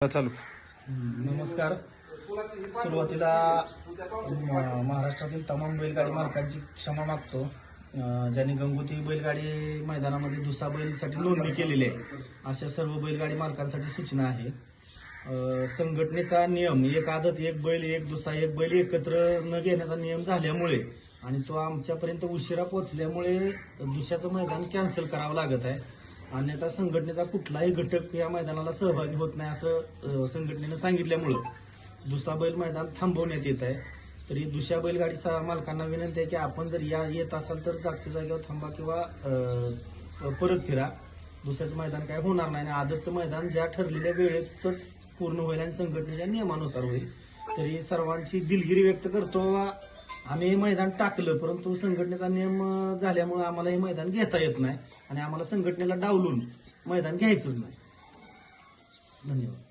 चालू. नमस्कार. सुरुवातीला महाराष्ट्रातील तमाम बैलगाडी मालकांची क्षमा मागतो ज्यांनी गंगोती बैलगाडी मैदानामध्ये दुसरा बैलसाठी नोंदणी केलेली आहे. अशा सर्व बैलगाडी मालकांसाठी सूचना आहे. संघटनेचा नियम एक आदत एक बैल एक दुसरा एक बैल एकत्र न घेण्याचा नियम झाल्यामुळे आणि तो आमच्यापर्यंत उशिरा पोहोचल्यामुळे दुसऱ्याचं मैदान कॅन्सल करावं लागत आहे. अन्यथा संघटनेचा कुठलाही घटक या मैदानाला सहभागी होत नाही असं संघटनेनं सांगितल्यामुळं दुसरा बैल मैदान थांबवण्यात येत आहे. तरी दुसऱ्या बैलगाडी मालकांना विनंती आहे की आपण जर येत असाल तर जागच्या जागेवर थांबा किंवा परत फिरा. दुसऱ्याचं मैदान काय होणार नाही आणि आदतचं मैदान ज्या ठरलेल्या वेळेतच पूर्ण होईल आणि संघटनेच्या नियमानुसार होईल. तरी सर्वांची दिलगिरी व्यक्त करतो. आम्ही हे मैदान टाकलं परंतु संघटनेचा नियम झाल्यामुळे आम्हाला हे मैदान घेता येत नाही आणि आम्हाला संघटनेला डावलून मैदान घ्यायचंच नाही. धन्यवाद.